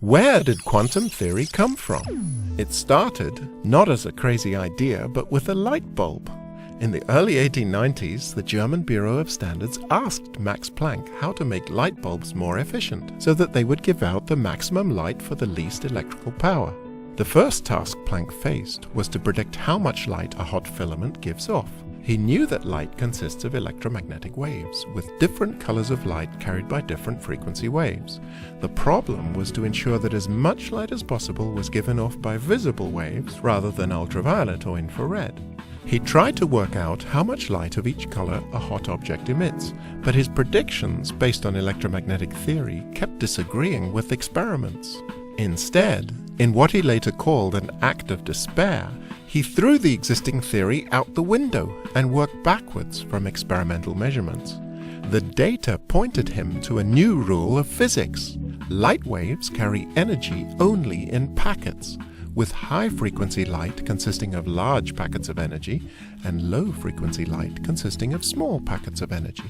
Where did quantum theory come from? It started not as a crazy idea, but with a light bulb. In the early 1890s, the German Bureau of Standards asked Max Planck how to make light bulbs more efficient, so that they would give out the maximum light for the least electrical power. The first task Planck faced was to predict how much light a hot filament gives off. He knew that light consists of electromagnetic waves, with different colors of light carried by different frequency waves. The problem was to ensure that as much light as possible was given off by visible waves rather than ultraviolet or infrared. He tried to work out how much light of each color a hot object emits, but his predictions based on electromagnetic theory kept disagreeing with experiments. Instead, in what he later called an act of despair, he threw the existing theory out the window and worked backwards from experimental measurements. The data pointed him to a new rule of physics. Light waves carry energy only in packets, with high-frequency light consisting of large packets of energy and low-frequency light consisting of small packets of energy.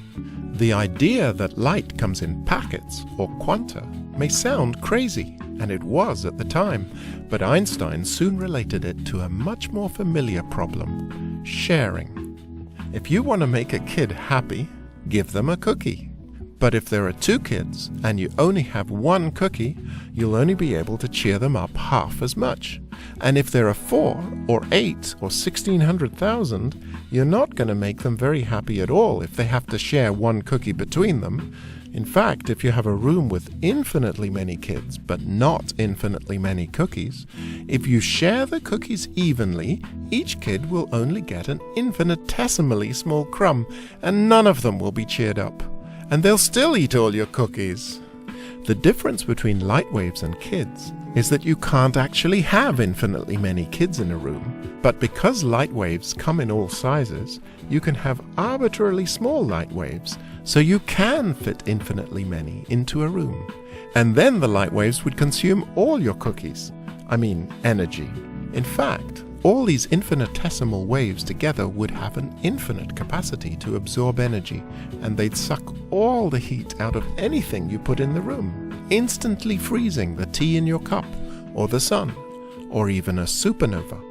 The idea that light comes in packets, or quanta, may sound crazy, and it was at the time, but Einstein soon related it to a much more familiar problem: sharing. If you want to make a kid happy, give them a cookie. But if there are two kids and you only have one cookie, you'll only be able to cheer them up half as much. And if there are 4 or 8 or 1,600,000, you're not going to make them very happy at all if they have to share one cookie between them. In fact, if you have a room with infinitely many kids but not infinitely many cookies, if you share the cookies evenly, each kid will only get an infinitesimally small crumb, and none of them will be cheered up. And they'll still eat all your cookies. The difference between light waves and kids is that you can't actually have infinitely many kids in a room. But because light waves come in all sizes, you can have arbitrarily small light waves, so you can fit infinitely many into a room. And then the light waves would consume all your cookies. I mean, energy. In fact, all these infinitesimal waves together would have an infinite capacity to absorb energy, and they'd suck all the heat out of anything you put in the room, instantly freezing the tea in your cup, or the sun, or even a supernova.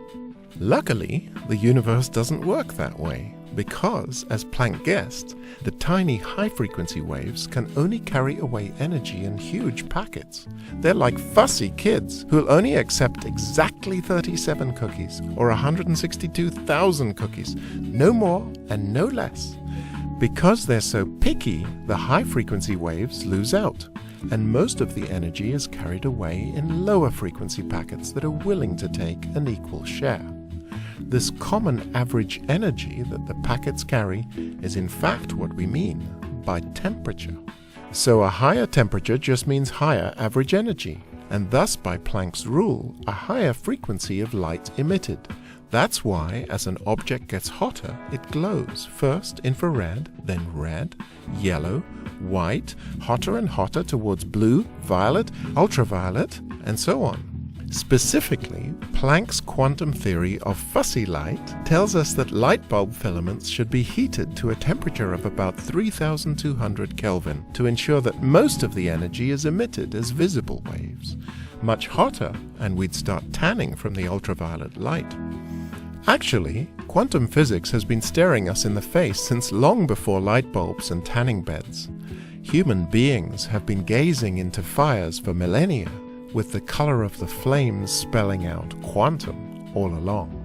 Luckily, the universe doesn't work that way, because, as Planck guessed, the tiny high-frequency waves can only carry away energy in huge packets. They're like fussy kids who'll only accept exactly 37 cookies or 162,000 cookies, no more and no less. Because they're so picky, the high-frequency waves lose out, and most of the energy is carried away in lower-frequency packets that are willing to take an equal share. This common average energy that the packets carry is in fact what we mean by temperature. So a higher temperature just means higher average energy, and thus by Planck's rule, a higher frequency of light emitted. That's why as an object gets hotter, it glows, first infrared, then red, yellow, white, hotter and hotter towards blue, violet, ultraviolet, and so on. Specifically, Planck's quantum theory of fussy light tells us that light bulb filaments should be heated to a temperature of about 3,200 Kelvin to ensure that most of the energy is emitted as visible waves. Much hotter, and we'd start tanning from the ultraviolet light. Actually, quantum physics has been staring us in the face since long before light bulbs and tanning beds. Human beings have been gazing into fires for millennia, with the color of the flames spelling out quantum all along.